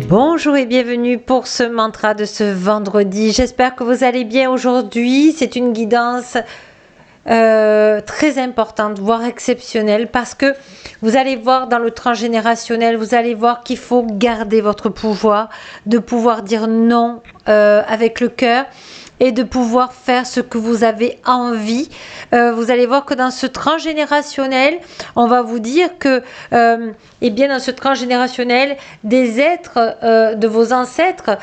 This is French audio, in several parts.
Bonjour et bienvenue pour ce mantra de ce vendredi. J'espère que vous allez bien aujourd'hui. C'est une guidance très importante, voire exceptionnelle, parce que vous allez voir dans le transgénérationnel, vous allez voir qu'il faut garder votre pouvoir, de pouvoir dire non avec le cœur et de pouvoir faire ce que vous avez envie. Vous allez voir que dans ce transgénérationnel, on va vous dire que, eh bien, dans ce transgénérationnel, des êtres de vos ancêtres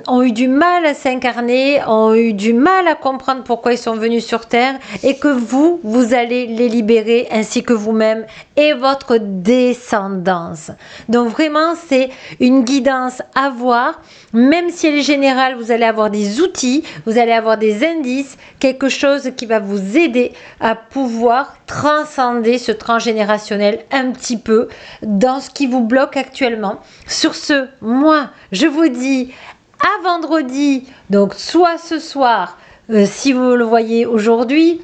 ont eu du mal à s'incarner, ont eu du mal à comprendre pourquoi ils sont venus sur Terre, et que vous allez les libérer, ainsi que vous-même et votre descendance. Donc vraiment, c'est une guidance à voir. Même si elle est générale, vous allez avoir des outils, vous allez avoir des indices, quelque chose qui va vous aider à pouvoir transcender ce transgénérationnel un petit peu dans ce qui vous bloque actuellement. Sur ce, moi, je vous dis à vendredi, donc soit ce soir, si vous le voyez aujourd'hui,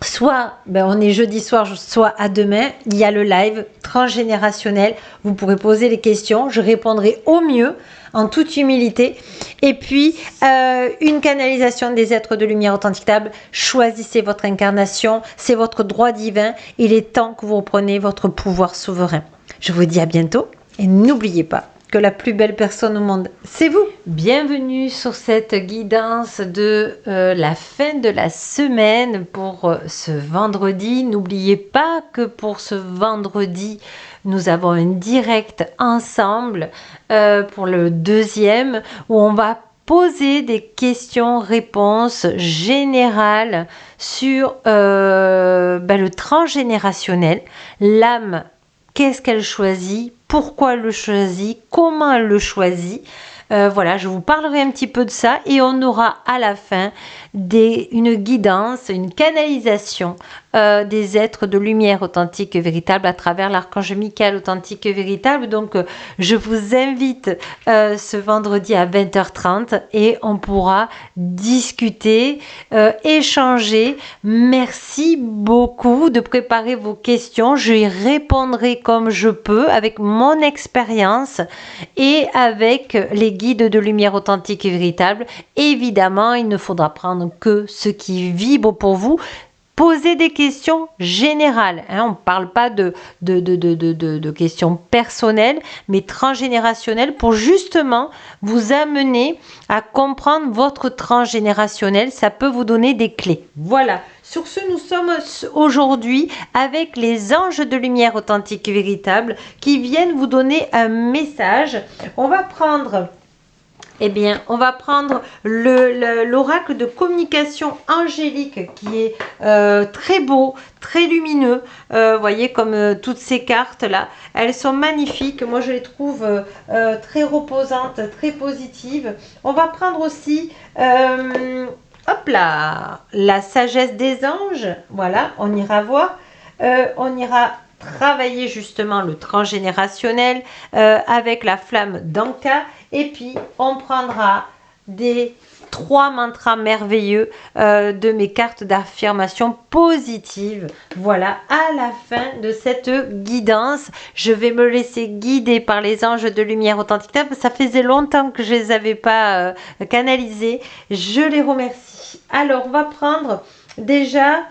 soit on est jeudi soir, soit à demain, il y a le live transgénérationnel. Vous pourrez poser les questions, je répondrai au mieux, en toute humilité. Et puis, une canalisation des êtres de lumière authentiquable. Choisissez votre incarnation, c'est votre droit divin. Il est temps que vous repreniez votre pouvoir souverain. Je vous dis à bientôt et n'oubliez pas que la plus belle personne au monde, c'est vous. Bienvenue sur cette guidance de la fin de la semaine pour ce vendredi. N'oubliez pas que pour ce vendredi, nous avons un direct ensemble pour le deuxième où on va poser des questions-réponses générales sur le transgénérationnel, l'âme. Qu'est-ce qu'elle choisit? Pourquoi elle le choisit? Comment elle le choisit? Voilà, je vous parlerai un petit peu de ça et on aura à la fin une guidance, une canalisation des êtres de lumière authentique et véritable à travers l'archange Michael authentique et véritable. Donc, je vous invite ce vendredi à 20h30 et on pourra discuter, échanger. Merci beaucoup de préparer vos questions. Je y répondrai comme je peux avec mon expérience et avec les guides de lumière authentique et véritable. Évidemment, il ne faudra prendre que ce qui vibre pour vous. Posez des questions générales. On ne parle pas de questions personnelles, mais transgénérationnelles pour justement vous amener à comprendre votre transgénérationnel. Ça peut vous donner des clés. Voilà. Sur ce, nous sommes aujourd'hui avec les anges de lumière authentique et véritable qui viennent vous donner un message. On va prendre l'oracle de communication angélique qui est très beau, très lumineux. Voyez comme toutes ces cartes là, elles sont magnifiques. Moi je les trouve très reposantes, très positives. On va prendre aussi la sagesse des anges. Voilà, on ira voir. On ira travailler justement le transgénérationnel avec la flamme d'Anka. Et puis, on prendra des 3 mantras merveilleux de mes cartes d'affirmation positive. Voilà, à la fin de cette guidance, je vais me laisser guider par les anges de lumière authentique. Ça faisait longtemps que je ne les avais pas canalisés. Je les remercie. Alors, on va prendre déjà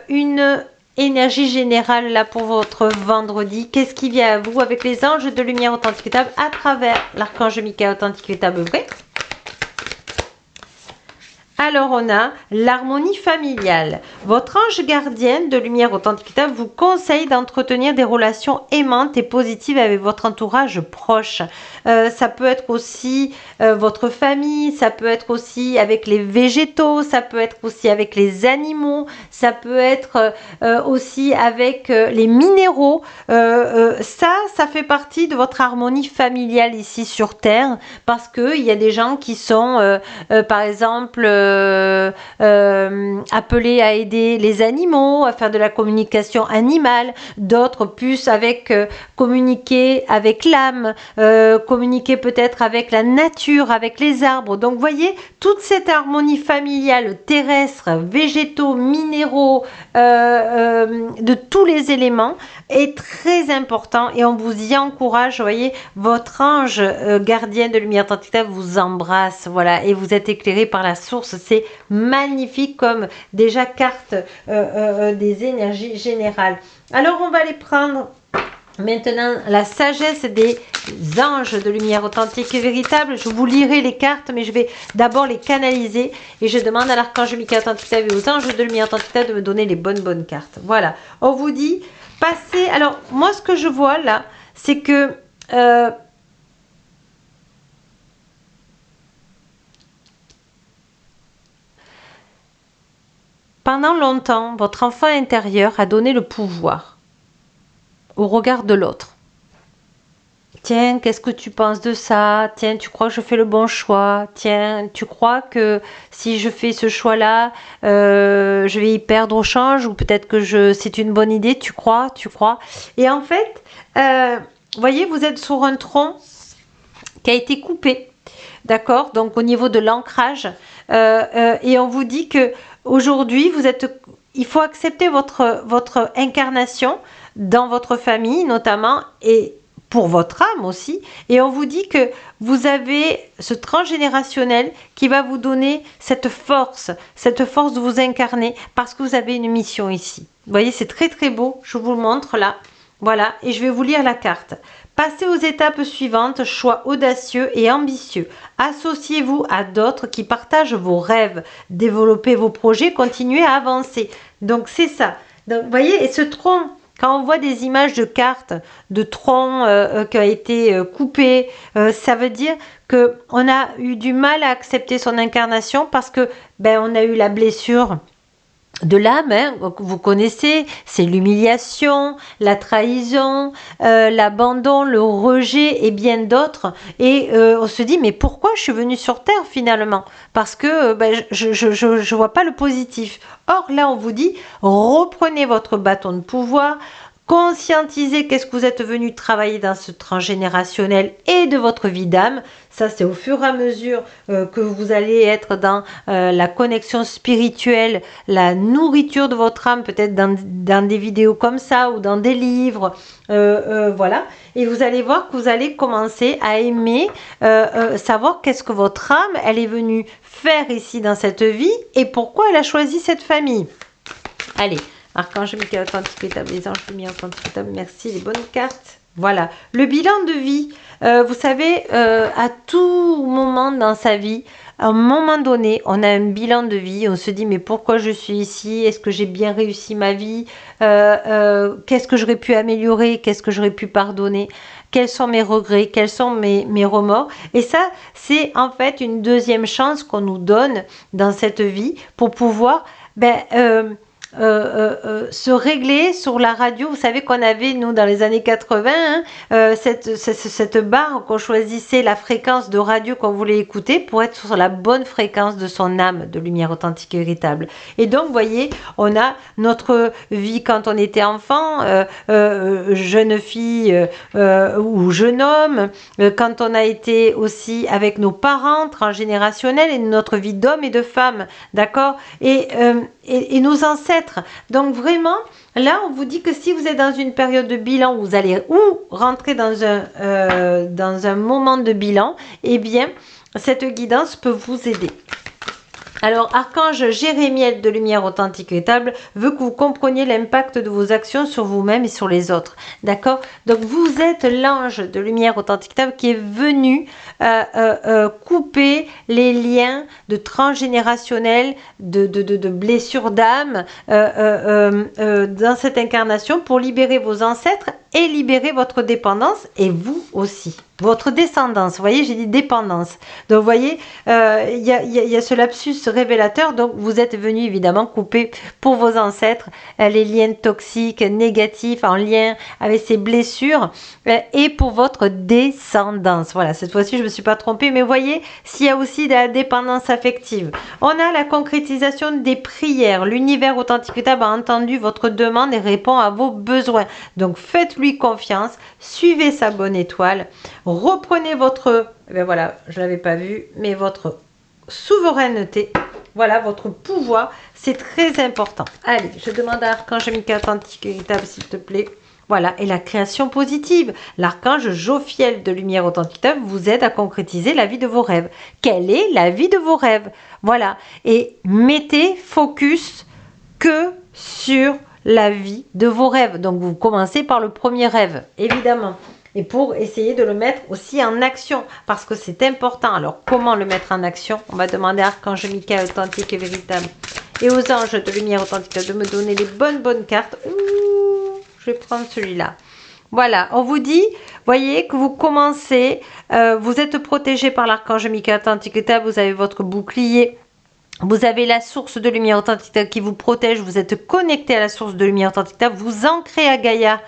une énergie générale là pour votre vendredi. Qu'est-ce qui vient à vous avec les anges de lumière authentique à travers l'archange Michael authentique vrai? Alors, on a l'harmonie familiale. Votre ange gardien de lumière authentique vous conseille d'entretenir des relations aimantes et positives avec votre entourage proche. Ça peut être aussi votre famille, ça peut être aussi avec les végétaux, ça peut être aussi avec les animaux, ça peut être aussi avec les minéraux. Ça fait partie de votre harmonie familiale ici sur Terre parce qu'il y a des gens qui sont, par exemple, appelés à aider les animaux, à faire de la communication animale, d'autres plus avec communiquer avec l'âme, communiquer peut-être avec la nature, avec les arbres. Donc, vous voyez, toute cette harmonie familiale terrestre, végétaux, minéraux, de tous les éléments est très important et on vous y encourage. Vous voyez, votre ange gardien de lumière tentaculaire vous embrasse, voilà, et vous êtes éclairé par la source. C'est magnifique comme déjà carte des énergies générales. Alors on va aller prendre maintenant la sagesse des anges de lumière authentique et véritable. Je vous lirai les cartes, mais je vais d'abord les canaliser et je demande à l'archange Michael Tantitav et aux anges de lumière Tantitav de me donner les bonnes cartes. Voilà, on vous dit passez. Alors moi ce que je vois là, c'est que pendant longtemps, votre enfant intérieur a donné le pouvoir au regard de l'autre. Tiens, qu'est-ce que tu penses de ça? Tiens, tu crois que je fais le bon choix? Tiens, tu crois que si je fais ce choix-là, je vais y perdre au change? Ou peut-être que c'est une bonne idée? Tu crois? Et en fait, vous voyez, vous êtes sur un tronc qui a été coupé. D'accord? Donc au niveau de l'ancrage. Et on vous dit que aujourd'hui, il faut accepter votre incarnation dans votre famille notamment et pour votre âme aussi. Et on vous dit que vous avez ce transgénérationnel qui va vous donner cette force de vous incarner parce que vous avez une mission ici. Vous voyez, c'est très très beau. Je vous le montre là. Voilà, et je vais vous lire la carte. Passez aux étapes suivantes, choix audacieux et ambitieux. Associez-vous à d'autres qui partagent vos rêves. Développez vos projets, continuez à avancer. Donc c'est ça. Donc vous voyez, et ce tronc, quand on voit des images de cartes, de tronc qui a été coupé, ça veut dire qu'on a eu du mal à accepter son incarnation parce que on a eu la blessure de l'âme, hein, vous connaissez, c'est l'humiliation, la trahison, l'abandon, le rejet et bien d'autres. Et on se dit, mais pourquoi je suis venue sur Terre finalement? Parce que je vois pas le positif. Or là, on vous dit, reprenez votre bâton de pouvoir, conscientisez qu'est-ce que vous êtes venu travailler dans ce transgénérationnel et de votre vie d'âme. Ça, c'est au fur et à mesure que vous allez être dans la connexion spirituelle, la nourriture de votre âme, peut-être dans des vidéos comme ça ou dans des livres. Voilà. Et vous allez voir que vous allez commencer à aimer savoir qu'est-ce que votre âme, elle est venue faire ici dans cette vie et pourquoi elle a choisi cette famille. Allez. Archange Michael Tantitav, les anges de lumière Tantitav, merci, les bonnes cartes. Voilà, le bilan de vie. Vous savez, à tout moment dans sa vie, à un moment donné, on a un bilan de vie. On se dit, mais pourquoi je suis ici? Est-ce que j'ai bien réussi ma vie? Qu'est-ce que j'aurais pu améliorer? Qu'est-ce que j'aurais pu pardonner? Quels sont mes regrets? Quels sont mes remords? Et ça, c'est en fait une deuxième chance qu'on nous donne dans cette vie pour pouvoir se régler sur la radio. Vous savez qu'on avait, nous, dans les années 80, cette barre qu'on choisissait la fréquence de radio qu'on voulait écouter pour être sur la bonne fréquence de son âme de lumière authentique et véritable. Et donc, vous voyez, on a notre vie quand on était enfant, jeune fille ou jeune homme, quand on a été aussi avec nos parents transgénérationnels et notre vie d'homme et de femme, d'accord? Et nos ancêtres. Donc vraiment, là, on vous dit que si vous êtes dans une période de bilan, vous allez rentrer dans un moment de bilan, eh bien, cette guidance peut vous aider. Alors, Archange Jérémiel de lumière authentique et véritable veut que vous compreniez l'impact de vos actions sur vous-même et sur les autres. D'accord? Donc, vous êtes l'ange de lumière authentique et véritable qui est venu couper les liens de transgénérationnel, de blessures d'âme dans cette incarnation pour libérer vos ancêtres et libérer votre dépendance et vous aussi. votre descendance. Vous voyez, j'ai dit dépendance. Donc, vous voyez, il y a ce lapsus révélateur. Donc, vous êtes venu évidemment couper pour vos ancêtres les liens toxiques, négatifs, en lien avec ces blessures et pour votre descendance. Voilà, cette fois-ci, je ne me suis pas trompée. Mais vous voyez, s'il y a aussi de la dépendance affective. On a la concrétisation des prières. L'univers authentique étable a entendu votre demande et répond à vos besoins. Donc, faites-lui confiance. Suivez sa bonne étoile. Reprenez votre, ben voilà, je l'avais pas vu, mais votre souveraineté, voilà, votre pouvoir, c'est très important. Allez, je demande à l'archange Michael authentique étable, s'il te plaît. Voilà, et la création positive. L'archange Jophiel de lumière authentique vous aide à concrétiser la vie de vos rêves. Quelle est la vie de vos rêves? Voilà, et mettez focus que sur la vie de vos rêves. Donc, vous commencez par le premier rêve, évidemment. Et pour essayer de le mettre aussi en action, parce que c'est important. Alors, comment le mettre en action? On va demander à Archange Michael authentique et véritable et aux anges de lumière authentique de me donner les bonnes cartes. Ouh, je vais prendre celui-là. Voilà, on vous dit, voyez que vous commencez, vous êtes protégé par l'Archange Michael authentique, vous avez votre bouclier. Vous avez la source de lumière authentique qui vous protège, vous êtes connecté à la source de lumière authentique, vous ancrez à Gaïa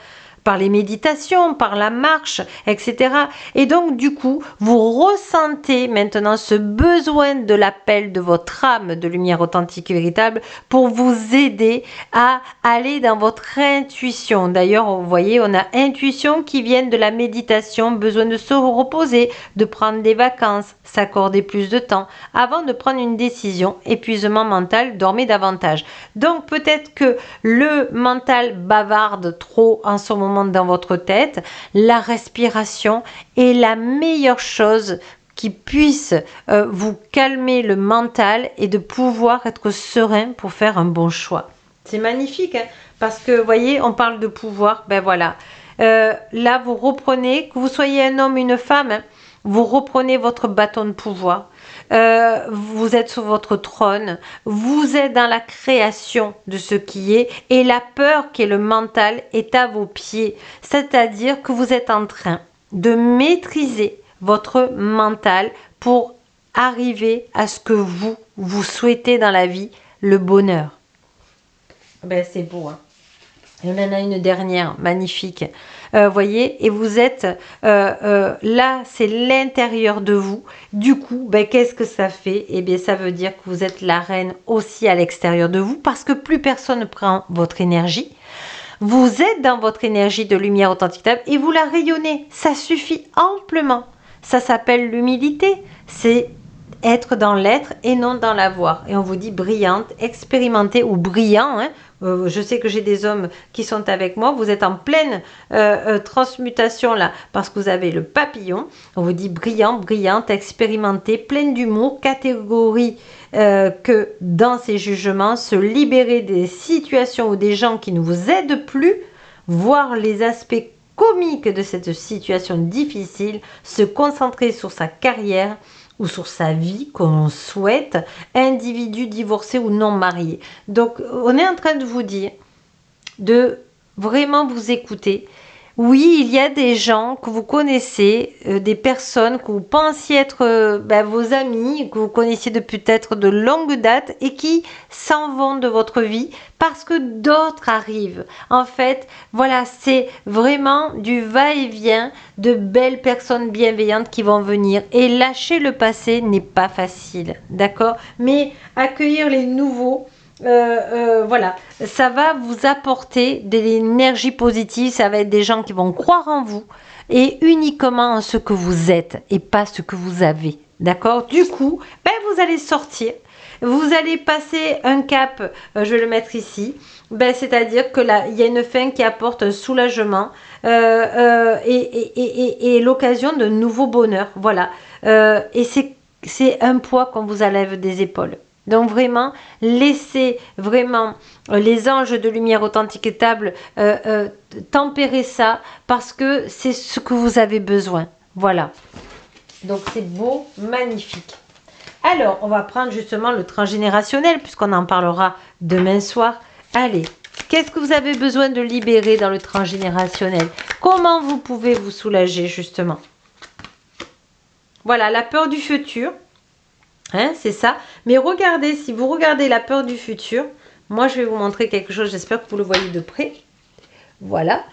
par les méditations, par la marche, etc. Et donc, du coup, vous ressentez maintenant ce besoin de l'appel de votre âme de lumière authentique et véritable pour vous aider à aller dans votre intuition. D'ailleurs, vous voyez, on a intuition qui vient de la méditation, besoin de se reposer, de prendre des vacances, s'accorder plus de temps avant de prendre une décision. Épuisement mental, dormez davantage. Donc, peut-être que le mental bavarde trop en ce moment dans votre tête, la respiration est la meilleure chose qui puisse vous calmer le mental et de pouvoir être serein pour faire un bon choix. C'est magnifique, hein, parce que, vous voyez, on parle de pouvoir, ben voilà. Là, vous reprenez, que vous soyez un homme, une femme, hein, vous reprenez votre bâton de pouvoir. Vous êtes sur votre trône, vous êtes dans la création de ce qui est et la peur qui est le mental est à vos pieds. C'est-à-dire que vous êtes en train de maîtriser votre mental pour arriver à ce que vous souhaitez dans la vie, le bonheur. Ben, c'est beau, hein. Et on en a une dernière, magnifique. Voyez, et vous êtes là, c'est l'intérieur de vous. Du coup, ben, qu'est-ce que ça fait? Eh bien, ça veut dire que vous êtes la reine aussi à l'extérieur de vous parce que plus personne ne prend votre énergie. Vous êtes dans votre énergie de lumière authentique et vous la rayonnez. Ça suffit amplement. Ça s'appelle l'humilité. C'est être dans l'être et non dans l'avoir. Et on vous dit brillante, expérimentée ou brillant, hein. Je sais que j'ai des hommes qui sont avec moi. Vous êtes en pleine transmutation là parce que vous avez le papillon. On vous dit brillant, brillante, expérimentée, pleine d'humour, catégorie que dans ces jugements, se libérer des situations ou des gens qui ne vous aident plus, voir les aspects comiques de cette situation difficile, se concentrer sur sa carrière ou sur sa vie qu'on souhaite, individu divorcé ou non marié. Donc, on est en train de vous dire de vraiment vous écouter. Oui, il y a des gens que vous connaissez, des personnes que vous pensiez être vos amis, que vous connaissiez depuis peut-être de longue date et qui s'en vont de votre vie parce que d'autres arrivent. En fait, voilà, c'est vraiment du va-et-vient de belles personnes bienveillantes qui vont venir. Et lâcher le passé n'est pas facile, d'accord? Mais accueillir les nouveaux, voilà, ça va vous apporter de l'énergie positive, ça va être des gens qui vont croire en vous et uniquement en ce que vous êtes et pas ce que vous avez, d'accord? Du coup, ben, vous allez sortir, vous allez passer un cap, je vais le mettre ici, ben, c'est-à-dire que là, il y a une fin qui apporte un soulagement et l'occasion d'un nouveau bonheur, voilà, et c'est un poids qu'on vous enlève des épaules. Donc vraiment, laissez vraiment les anges de lumière authentique et table tempérer ça parce que c'est ce que vous avez besoin. Voilà. Donc c'est beau, magnifique. Alors, on va prendre justement le transgénérationnel puisqu'on en parlera demain soir. Allez, qu'est-ce que vous avez besoin de libérer dans le transgénérationnel? Comment vous pouvez vous soulager justement? Voilà, la peur du futur. Hein, c'est ça. Mais regardez, si vous regardez la peur du futur, moi je vais vous montrer quelque chose, j'espère que vous le voyez de près. Voilà.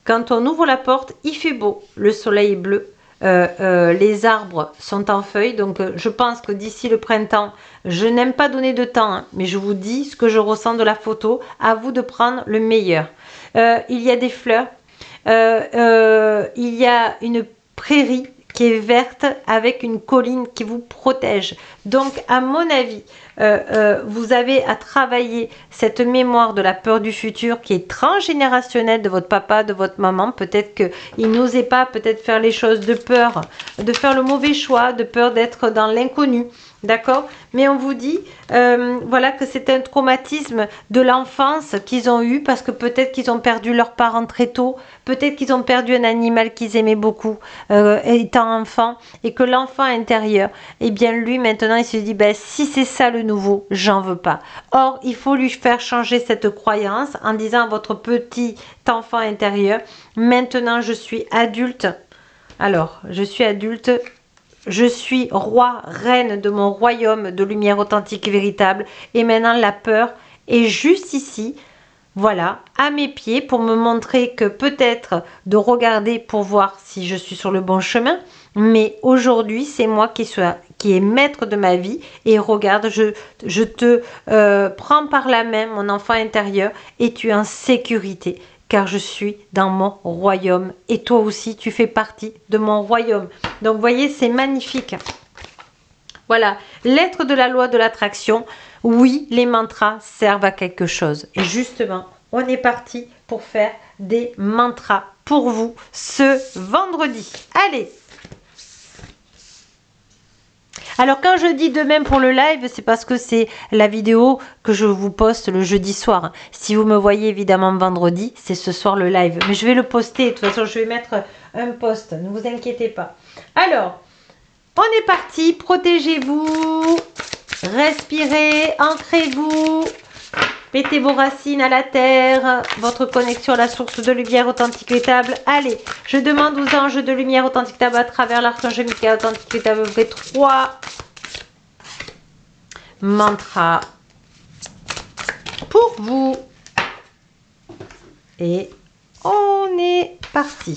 Quand on ouvre la porte, il fait beau, le soleil est bleu, les arbres sont en feuilles, donc je pense que d'ici le printemps, je n'aime pas donner de temps, hein, mais je vous dis ce que je ressens de la photo, à vous de prendre le meilleur. Il y a des fleurs, il y a une prairie qui est verte avec une colline qui vous protège. Donc, à mon avis, vous avez à travailler cette mémoire de la peur du futur qui est transgénérationnelle de votre papa, de votre maman. Peut-être qu'il n'osait pas peut-être faire les choses de peur, de faire le mauvais choix, de peur d'être dans l'inconnu. D'accord? Mais on vous dit, voilà, que c'est un traumatisme de l'enfance qu'ils ont eu parce que peut-être qu'ils ont perdu leurs parents très tôt, peut-être qu'ils ont perdu un animal qu'ils aimaient beaucoup étant enfant et que l'enfant intérieur, eh bien lui maintenant il se dit, ben, si c'est ça le nouveau, j'en veux pas. Or, il faut lui faire changer cette croyance en disant à votre petit enfant intérieur, maintenant je suis adulte. Alors, je suis adulte. Je suis roi, reine de mon royaume de lumière authentique et véritable. Et maintenant, la peur est juste ici, voilà, à mes pieds, pour me montrer que peut-être de regarder pour voir si je suis sur le bon chemin. Mais aujourd'hui, c'est moi qui est maître de ma vie. Et regarde, je te prends par la main, mon enfant intérieur, et tu es en sécurité. Car je suis dans mon royaume et toi aussi tu fais partie de mon royaume. Donc vous voyez, c'est magnifique. Voilà, l'être de la loi de l'attraction. Oui, les mantras servent à quelque chose. Et justement, on est parti pour faire des mantras pour vous ce vendredi. Allez! Alors quand je dis demain pour le live, c'est parce que c'est la vidéo que je vous poste le jeudi soir. Si vous me voyez évidemment vendredi, c'est ce soir le live. Mais je vais le poster, de toute façon je vais mettre un post, ne vous inquiétez pas. Alors, on est parti, protégez-vous, respirez, ancrez-vous. Mettez vos racines à la terre, votre connexion à la source de lumière authentique véritable. Allez, je demande aux anges de lumière authentique véritable à travers l'archange Michael authentique véritable. Vous faites 3 mantras pour vous. Et on est parti.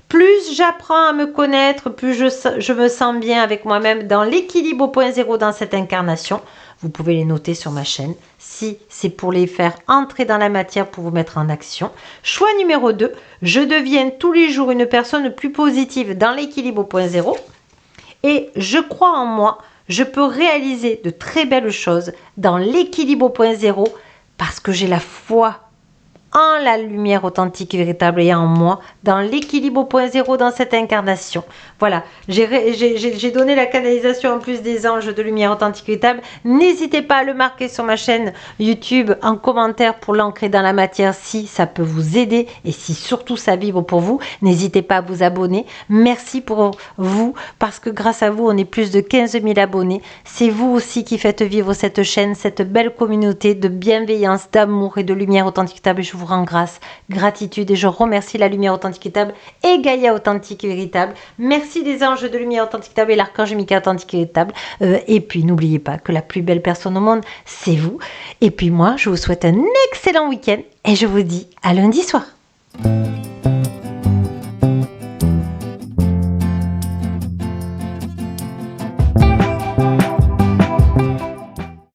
Plus j'apprends à me connaître, plus je me sens bien avec moi-même dans l'équilibre au point zéro dans cette incarnation. Vous pouvez les noter sur ma chaîne si c'est pour les faire entrer dans la matière pour vous mettre en action. Choix numéro 2, je deviens tous les jours une personne plus positive dans l'équilibre au point zéro. Et je crois en moi, je peux réaliser de très belles choses dans l'équilibre au point zéro parce que j'ai la foi en la lumière authentique et véritable et en moi, dans l'équilibre au point zéro dans cette incarnation. Voilà, j'ai donné la canalisation en plus des anges de lumière authentique et véritable. N'hésitez pas à le marquer sur ma chaîne YouTube en commentaire pour l'ancrer dans la matière si ça peut vous aider et si surtout ça vibre pour vous. N'hésitez pas à vous abonner. Merci pour vous parce que grâce à vous, on est plus de 15 000 abonnés. C'est vous aussi qui faites vivre cette chaîne, cette belle communauté de bienveillance, d'amour et de lumière authentique et véritable. Je vous rends grâce, gratitude et je remercie la lumière authentique et véritable et Gaïa authentique et véritable. Merci les anges de lumière authentique et véritable et l'archange Michael authentique et véritable. Et puis n'oubliez pas que la plus belle personne au monde, c'est vous. Et puis moi, je vous souhaite un excellent week-end et je vous dis à lundi soir.